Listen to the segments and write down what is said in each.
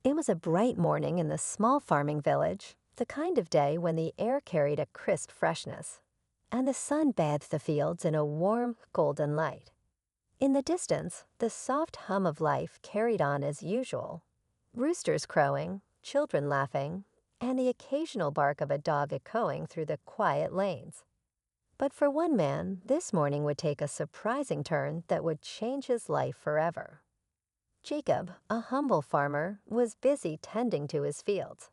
It was a bright morning in the small farming village, the kind of day when the air carried a crisp freshness, and the sun bathed the fields in a warm, golden light. In the distance, the soft hum of life carried on as usual. Roosters crowing, children laughing, and the occasional bark of a dog echoing through the quiet lanes. But for one man, this morning would take a surprising turn that would change his life forever. Jacob, a humble farmer, was busy tending to his fields.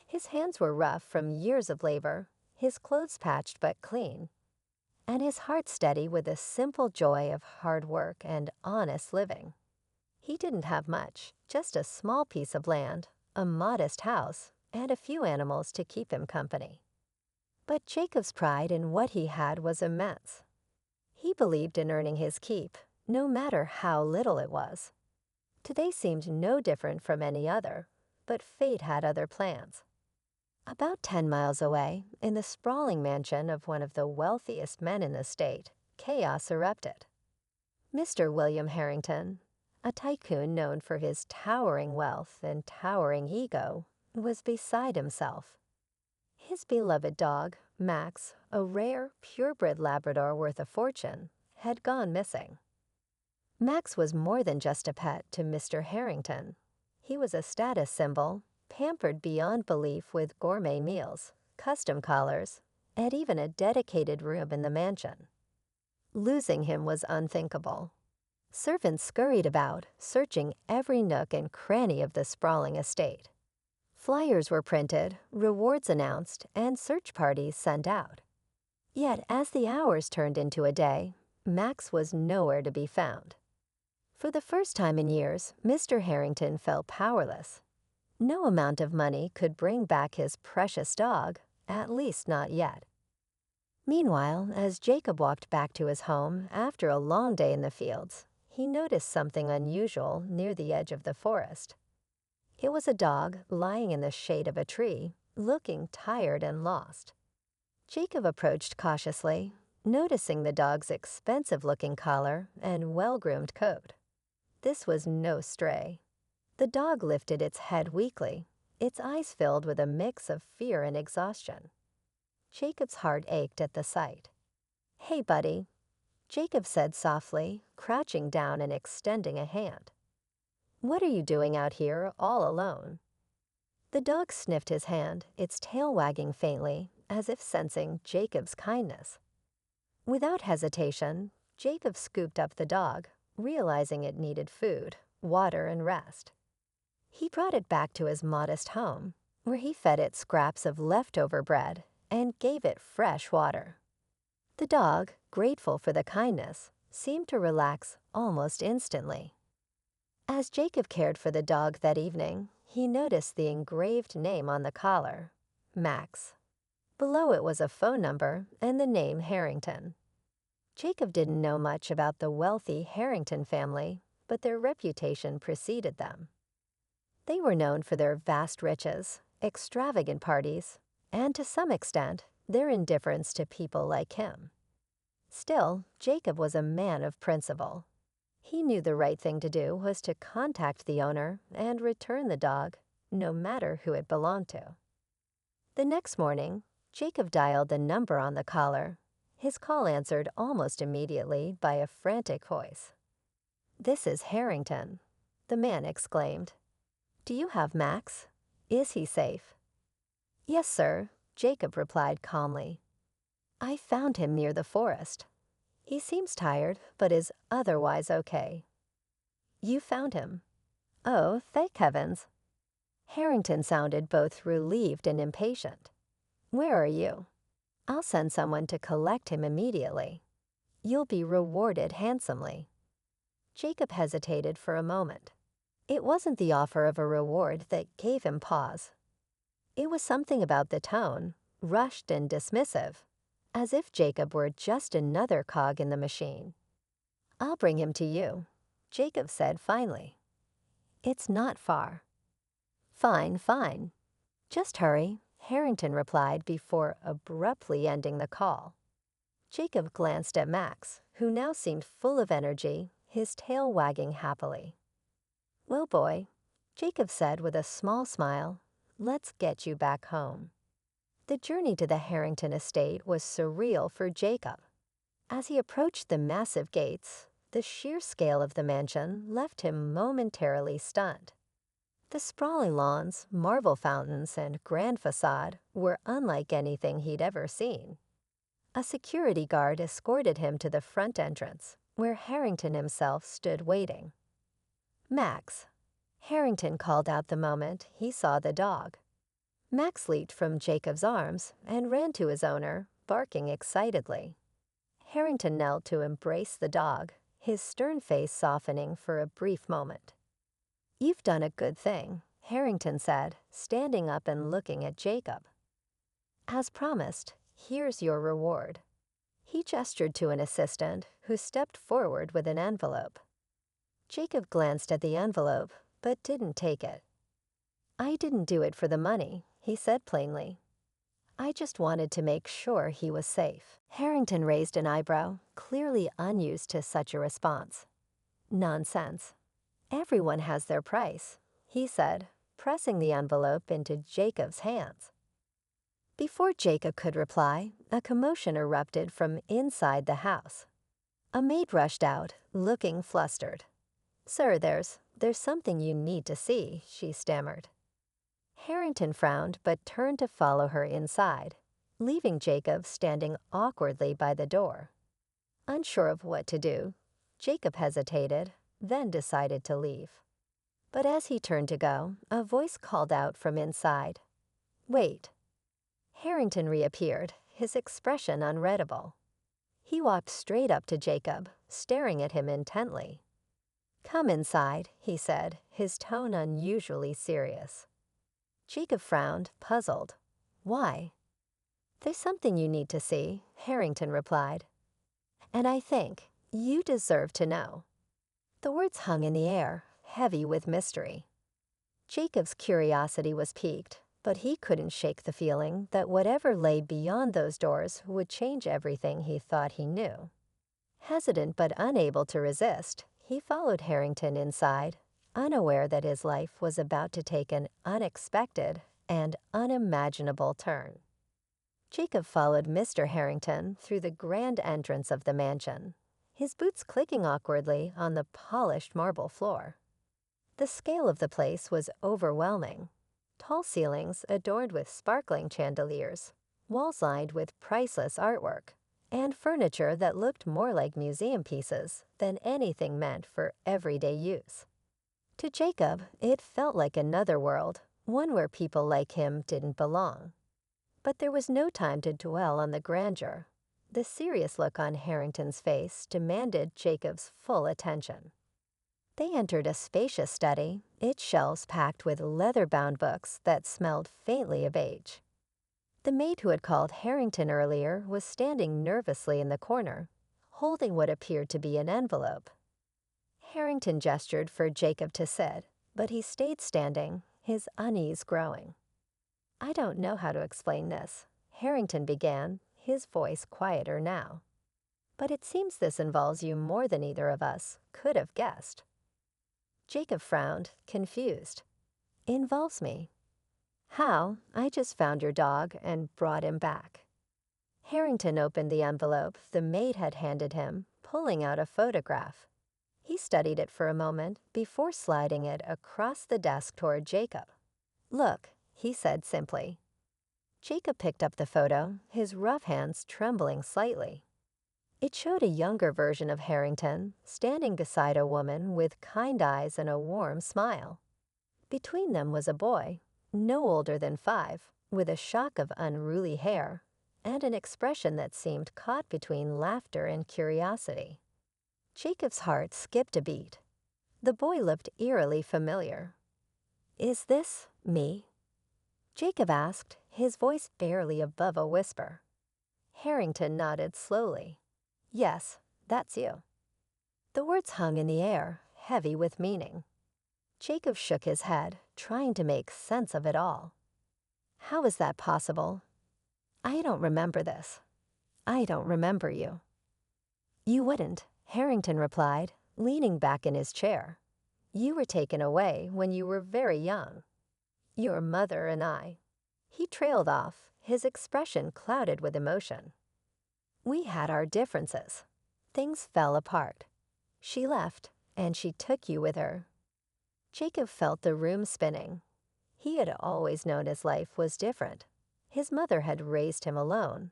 His hands were rough from years of labor, his clothes patched but clean, and his heart steady with the simple joy of hard work and honest living. He didn't have much, just a small piece of land, a modest house, and a few animals to keep him company. But Jacob's pride in what he had was immense. He believed in earning his keep, no matter how little it was. Today seemed no different from any other, but fate had other plans. About 10 miles away, in the sprawling mansion of one of the wealthiest men in the state, chaos erupted. Mr. William Harrington, a tycoon known for his towering wealth and towering ego, was beside himself. His beloved dog, Max, a rare, purebred Labrador worth a fortune, had gone missing. Max was more than just a pet to Mr. Harrington. He was a status symbol, pampered beyond belief with gourmet meals, custom collars, and even a dedicated room in the mansion. Losing him was unthinkable. Servants scurried about, searching every nook and cranny of the sprawling estate. Flyers were printed, rewards announced, and search parties sent out. Yet as the hours turned into a day, Max was nowhere to be found. For the first time in years, Mr. Harrington felt powerless. No amount of money could bring back his precious dog, at least not yet. Meanwhile, as Jacob walked back to his home after a long day in the fields, he noticed something unusual near the edge of the forest. It was a dog lying in the shade of a tree, looking tired and lost. Jacob approached cautiously, noticing the dog's expensive-looking collar and well-groomed coat. This was no stray. The dog lifted its head weakly, its eyes filled with a mix of fear and exhaustion. Jacob's heart ached at the sight. "Hey, buddy," Jacob said softly, crouching down and extending a hand. "What are you doing out here all alone?" The dog sniffed his hand, its tail wagging faintly, as if sensing Jacob's kindness. Without hesitation, Jacob scooped up the dog, realizing it needed food, water, and rest. He brought it back to his modest home, where he fed it scraps of leftover bread and gave it fresh water. The dog, grateful for the kindness, seemed to relax almost instantly. As Jacob cared for the dog that evening, he noticed the engraved name on the collar, Max. Below it was a phone number and the name Harrington. Jacob didn't know much about the wealthy Harrington family, but their reputation preceded them. They were known for their vast riches, extravagant parties, and to some extent, their indifference to people like him. Still, Jacob was a man of principle. He knew the right thing to do was to contact the owner and return the dog, no matter who it belonged to. The next morning, Jacob dialed the number on the collar. His call answered almost immediately by a frantic voice. "This is Harrington," the man exclaimed. "Do you have Max? Is he safe?" "Yes, sir," Jacob replied calmly. "I found him near the forest. He seems tired, but is otherwise okay." "You found him?" "Oh, thank heavens." Harrington sounded both relieved and impatient. "Where are you?" "I'll send someone to collect him immediately. You'll be rewarded handsomely." Jacob hesitated for a moment. It wasn't the offer of a reward that gave him pause. It was something about the tone, rushed and dismissive, as if Jacob were just another cog in the machine. "I'll bring him to you," Jacob said finally. "It's not far." "Fine, fine. Just hurry," Harrington replied before abruptly ending the call. Jacob glanced at Max, who now seemed full of energy, his tail wagging happily. "Well, boy, Jacob said with a small smile, "Let's get you back home." The journey to the Harrington estate was surreal for Jacob. As he approached the massive gates, the sheer scale of the mansion left him momentarily stunned. The sprawling lawns, marble fountains, and grand facade were unlike anything he'd ever seen. A security guard escorted him to the front entrance, where Harrington himself stood waiting. "Max," Harrington called out the moment he saw the dog. Max leaped from Jacob's arms and ran to his owner, barking excitedly. Harrington knelt to embrace the dog, his stern face softening for a brief moment. "You've done a good thing," Harrington said, standing up and looking at Jacob. "As promised, here's your reward." He gestured to an assistant who stepped forward with an envelope. Jacob glanced at the envelope, but didn't take it. "I didn't do it for the money," he said plainly. "I just wanted to make sure he was safe." Harrington raised an eyebrow, clearly unused to such a response. "Nonsense. Everyone has their price," he said, pressing the envelope into Jacob's hands. Before Jacob could reply, a commotion erupted from inside the house. A maid rushed out, looking flustered. "Sir, there's something you need to see," she stammered. Harrington frowned but turned to follow her inside, leaving Jacob standing awkwardly by the door. Unsure of what to do, Jacob hesitated, then decided to leave. But as he turned to go, a voice called out from inside, "Wait." Harrington reappeared, his expression unreadable. He walked straight up to Jacob, staring at him intently. "Come inside," he said, his tone unusually serious. Jacob frowned, puzzled. "Why?" "There's something you need to see," Harrington replied. "And I think you deserve to know." The words hung in the air, heavy with mystery. Jacob's curiosity was piqued, but he couldn't shake the feeling that whatever lay beyond those doors would change everything he thought he knew. Hesitant but unable to resist, he followed Harrington inside, unaware that his life was about to take an unexpected and unimaginable turn. Jacob followed Mr. Harrington through the grand entrance of the mansion, his boots clicking awkwardly on the polished marble floor. The scale of the place was overwhelming. Tall ceilings adorned with sparkling chandeliers, walls lined with priceless artwork, and furniture that looked more like museum pieces than anything meant for everyday use. To Jacob, it felt like another world, one where people like him didn't belong. But there was no time to dwell on the grandeur. The serious look on Harrington's face demanded Jacob's full attention. They entered a spacious study, its shelves packed with leather-bound books that smelled faintly of age. The maid who had called Harrington earlier was standing nervously in the corner, holding what appeared to be an envelope. Harrington gestured for Jacob to sit, but he stayed standing, his unease growing. "I don't know how to explain this," Harrington began, his voice quieter now. "But it seems this involves you more than either of us could have guessed." Jacob frowned, confused. "Involves me?" "How? I just found your dog and brought him back." Harrington opened the envelope the maid had handed him, pulling out a photograph. He studied it for a moment before sliding it across the desk toward Jacob. "Look," he said simply. Jacob picked up the photo, his rough hands trembling slightly. It showed a younger version of Harrington, standing beside a woman with kind eyes and a warm smile. Between them was a boy, no older than 5, with a shock of unruly hair, and an expression that seemed caught between laughter and curiosity. Jacob's heart skipped a beat. The boy looked eerily familiar. "Is this me?" Jacob asked, his voice barely above a whisper. Harrington nodded slowly. "Yes, that's you." The words hung in the air, heavy with meaning. Jacob shook his head, trying to make sense of it all. "How is that possible? I don't remember this. I don't remember you." "You wouldn't," Harrington replied, leaning back in his chair. You were taken away when you were very young. Your mother and I." He trailed off, his expression clouded with emotion. "We had our differences. Things fell apart. She left, and she took you with her." Jacob felt the room spinning. He had always known his life was different. His mother had raised him alone,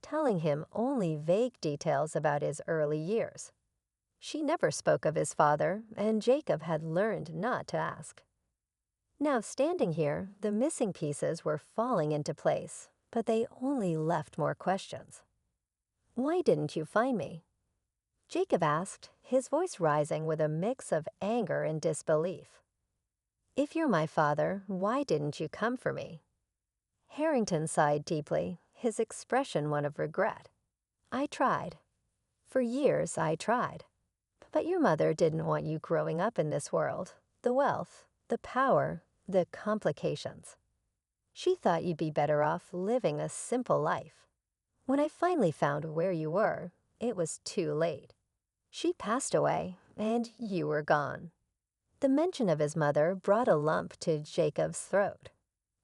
telling him only vague details about his early years. She never spoke of his father, and Jacob had learned not to ask. Now, standing here, the missing pieces were falling into place, but they only left more questions. "Why didn't you find me?" Jacob asked, his voice rising with a mix of anger and disbelief. "If you're my father, why didn't you come for me?" Harrington sighed deeply, his expression one of regret. "I tried. For years I tried. But your mother didn't want you growing up in this world, the wealth, the power, the complications. She thought you'd be better off living a simple life. When I finally found where you were, it was too late. She passed away, and you were gone." The mention of his mother brought a lump to Jacob's throat.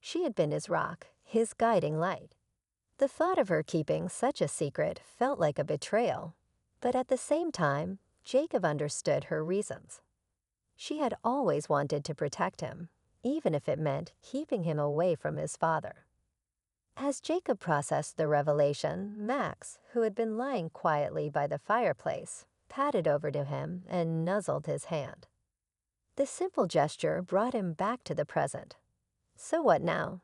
She had been his rock, his guiding light. The thought of her keeping such a secret felt like a betrayal, but at the same time, Jacob understood her reasons. She had always wanted to protect him, even if it meant keeping him away from his father. As Jacob processed the revelation, Max, who had been lying quietly by the fireplace, padded over to him and nuzzled his hand. The simple gesture brought him back to the present. "So what now?"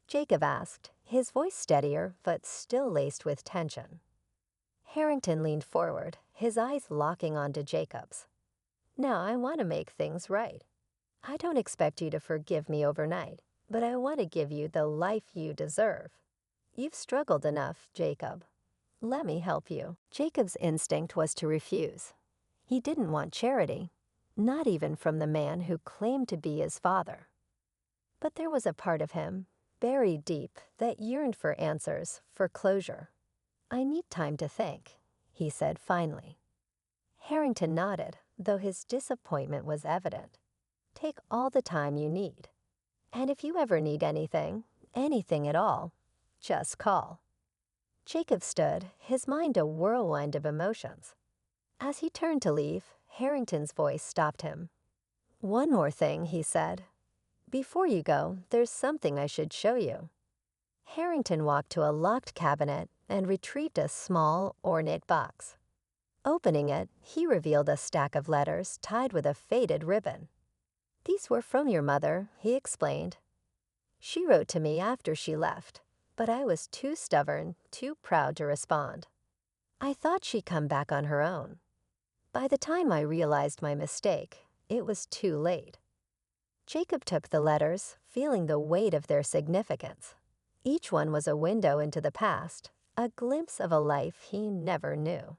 Jacob asked, his voice steadier but still laced with tension. Harrington leaned forward, his eyes locking onto Jacob's. "Now I want to make things right. I don't expect you to forgive me overnight, but I want to give you the life you deserve. You've struggled enough, Jacob. Let me help you." Jacob's instinct was to refuse. He didn't want charity, not even from the man who claimed to be his father. But there was a part of him, buried deep, that yearned for answers, for closure. "I need time to think," he said finally. Harrington nodded, though his disappointment was evident. "Take all the time you need. And if you ever need anything, anything at all, just call." Jacob stood, his mind a whirlwind of emotions. As he turned to leave, Harrington's voice stopped him. "One more thing," he said. "Before you go, there's something I should show you." Harrington walked to a locked cabinet and retrieved a small, ornate box. Opening it, he revealed a stack of letters tied with a faded ribbon. "These were from your mother," he explained. "She wrote to me after she left, but I was too stubborn, too proud to respond. I thought she'd come back on her own. By the time I realized my mistake, it was too late." Jacob took the letters, feeling the weight of their significance. Each one was a window into the past, a glimpse of a life he never knew.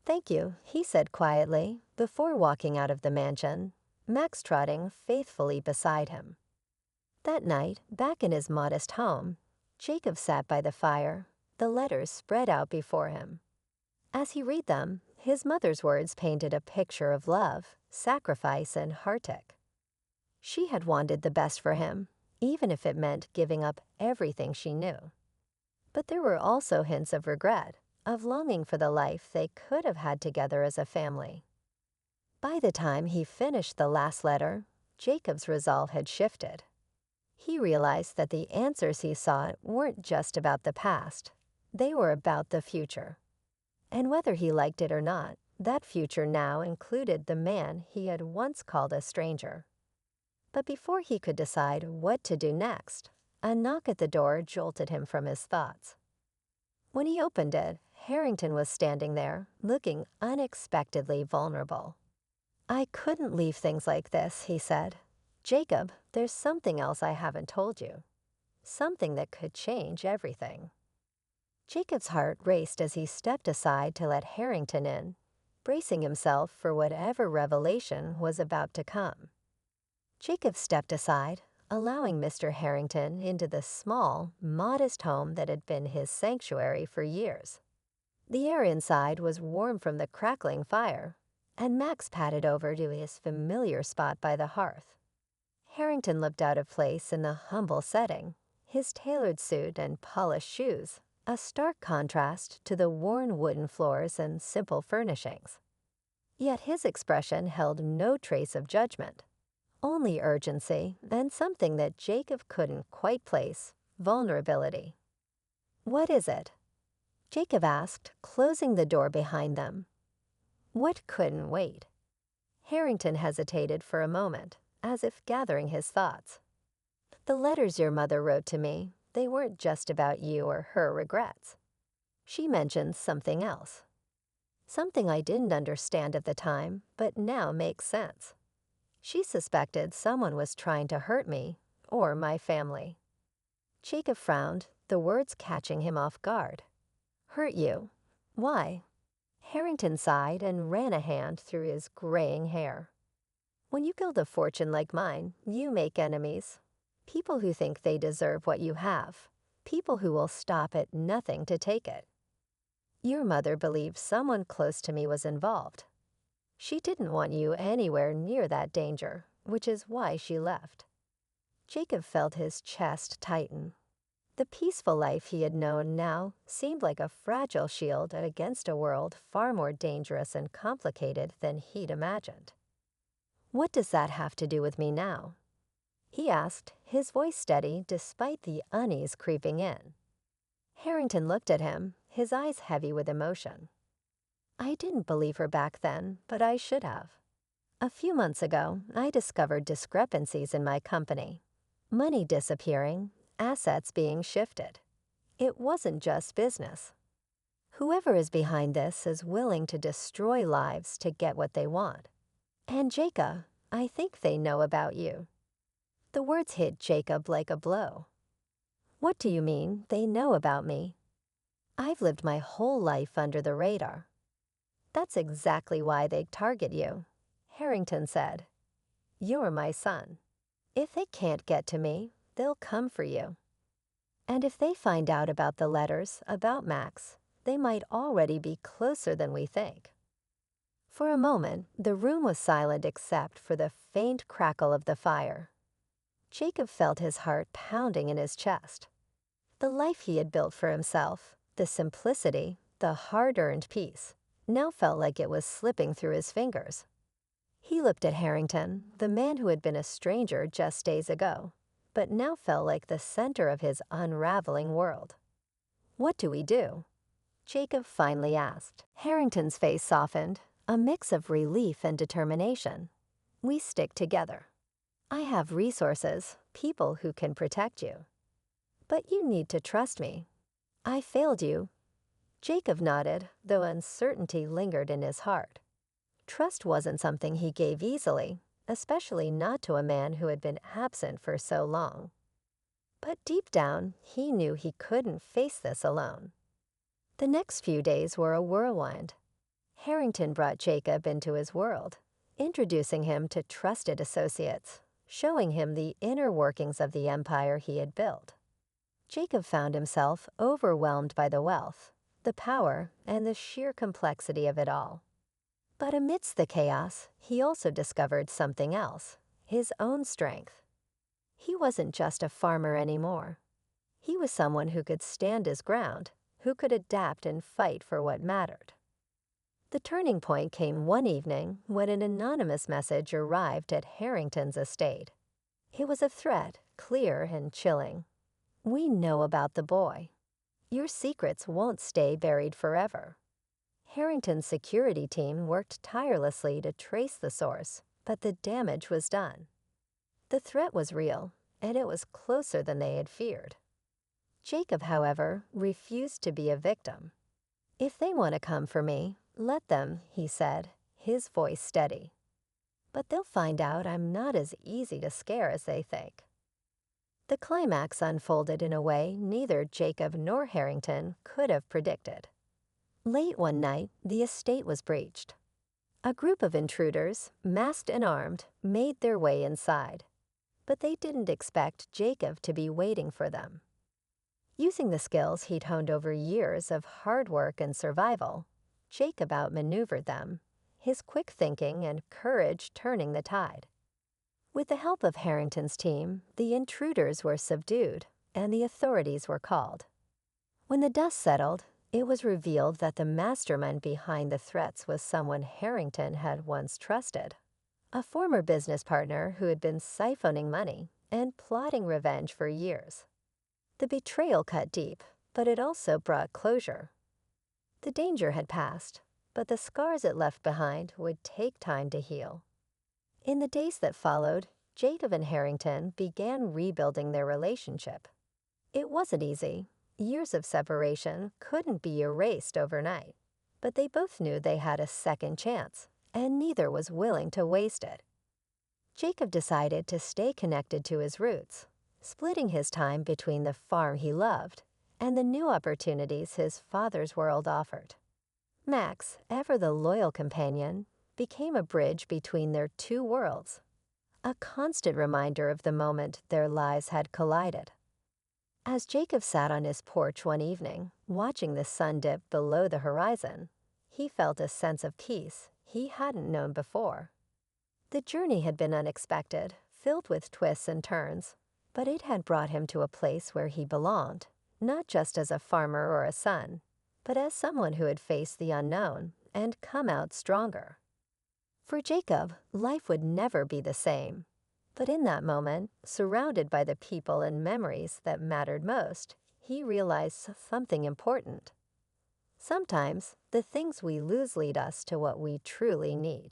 "Thank you," he said quietly, before walking out of the mansion, Max trotting faithfully beside him. That night, back in his modest home, Jacob sat by the fire, the letters spread out before him. As he read them, his mother's words painted a picture of love, sacrifice, and heartache. She had wanted the best for him, even if it meant giving up everything she knew. But there were also hints of regret, of longing for the life they could have had together as a family. By the time he finished the last letter, Jacob's resolve had shifted. He realized that the answers he sought weren't just about the past, they were about the future. And whether he liked it or not, that future now included the man he had once called a stranger. But before he could decide what to do next, a knock at the door jolted him from his thoughts. When he opened it, Harrington was standing there, looking unexpectedly vulnerable. "I couldn't leave things like this," he said. "Jacob, there's something else I haven't told you. Something that could change everything." Jacob's heart raced as he stepped aside to let Harrington in, bracing himself for whatever revelation was about to come. Jacob stepped aside, allowing Mr. Harrington into the small, modest home that had been his sanctuary for years. The air inside was warm from the crackling fire, and Max padded over to his familiar spot by the hearth. Harrington looked out of place in the humble setting, his tailored suit and polished shoes, a stark contrast to the worn wooden floors and simple furnishings. Yet his expression held no trace of judgment, only urgency and something that Jacob couldn't quite place: vulnerability. "What is it?" Jacob asked, closing the door behind them. "What couldn't wait?" Harrington hesitated for a moment, as if gathering his thoughts. "The letters your mother wrote to me, they weren't just about you or her regrets. She mentioned something else. Something I didn't understand at the time, but now makes sense. She suspected someone was trying to hurt me or my family." Jacob frowned, the words catching him off guard. "Hurt you? Why?" Harrington sighed and ran a hand through his graying hair. "When you build a fortune like mine, you make enemies. People who think they deserve what you have. People who will stop at nothing to take it. Your mother believed someone close to me was involved. She didn't want you anywhere near that danger, which is why she left." Jacob felt his chest tighten. The peaceful life he had known now seemed like a fragile shield against a world far more dangerous and complicated than he'd imagined. "What does that have to do with me now?" he asked, his voice steady despite the unease creeping in. Harrington looked at him, his eyes heavy with emotion. "I didn't believe her back then, but I should have. A few months ago, I discovered discrepancies in my company. Money disappearing, assets being shifted. It wasn't just business. Whoever is behind this is willing to destroy lives to get what they want. And Jacob, I think they know about you." The words hit Jacob like a blow. "What do you mean, they know about me?" "I've lived my whole life under the radar." "That's exactly why they target you," Harrington said. "You're my son. If they can't get to me, they'll come for you. And if they find out about the letters about Max, they might already be closer than we think." For a moment, the room was silent except for the faint crackle of the fire. Jacob felt his heart pounding in his chest. The life he had built for himself, the simplicity, the hard-earned peace, now felt like it was slipping through his fingers. He looked at Harrington, the man who had been a stranger just days ago, but now felt like the center of his unraveling world. "What do we do?" Jacob finally asked. Harrington's face softened, a mix of relief and determination. "We stick together. I have resources, people who can protect you. But you need to trust me. I failed you." Jacob nodded, though uncertainty lingered in his heart. Trust wasn't something he gave easily, especially not to a man who had been absent for so long. But deep down, he knew he couldn't face this alone. The next few days were a whirlwind. Harrington brought Jacob into his world, introducing him to trusted associates, showing him the inner workings of the empire he had built. Jacob found himself overwhelmed by the wealth, the power, and the sheer complexity of it all. But amidst the chaos, he also discovered something else: his own strength. He wasn't just a farmer anymore. He was someone who could stand his ground, who could adapt and fight for what mattered. The turning point came one evening when an anonymous message arrived at Harrington's estate. It was a threat, clear and chilling. "We know about the boy. Your secrets won't stay buried forever." Harrington's security team worked tirelessly to trace the source, but the damage was done. The threat was real, and it was closer than they had feared. Jacob, however, refused to be a victim. "If they want to come for me, let them," he said, his voice steady. "But they'll find out I'm not as easy to scare as they think." The climax unfolded in a way neither Jacob nor Harrington could have predicted. Late one night, the estate was breached. A group of intruders, masked and armed, made their way inside. But they didn't expect Jacob to be waiting for them. Using the skills he'd honed over years of hard work and survival, Jacob outmaneuvered them, his quick thinking and courage turning the tide. With the help of Harrington's team, the intruders were subdued and the authorities were called. When the dust settled, it was revealed that the mastermind behind the threats was someone Harrington had once trusted, a former business partner who had been siphoning money and plotting revenge for years. The betrayal cut deep, but it also brought closure. The danger had passed, but the scars it left behind would take time to heal. In the days that followed, Jacob and Harrington began rebuilding their relationship. It wasn't easy. Years of separation couldn't be erased overnight, but they both knew they had a second chance, and neither was willing to waste it. Jacob decided to stay connected to his roots, splitting his time between the farm he loved and the new opportunities his father's world offered. Max, ever the loyal companion, became a bridge between their two worlds, a constant reminder of the moment their lives had collided. As Jacob sat on his porch one evening, watching the sun dip below the horizon, he felt a sense of peace he hadn't known before. The journey had been unexpected, filled with twists and turns, but it had brought him to a place where he belonged, not just as a farmer or a son, but as someone who had faced the unknown and come out stronger. For Jacob, life would never be the same. But in that moment, surrounded by the people and memories that mattered most, he realized something important. Sometimes, the things we lose lead us to what we truly need.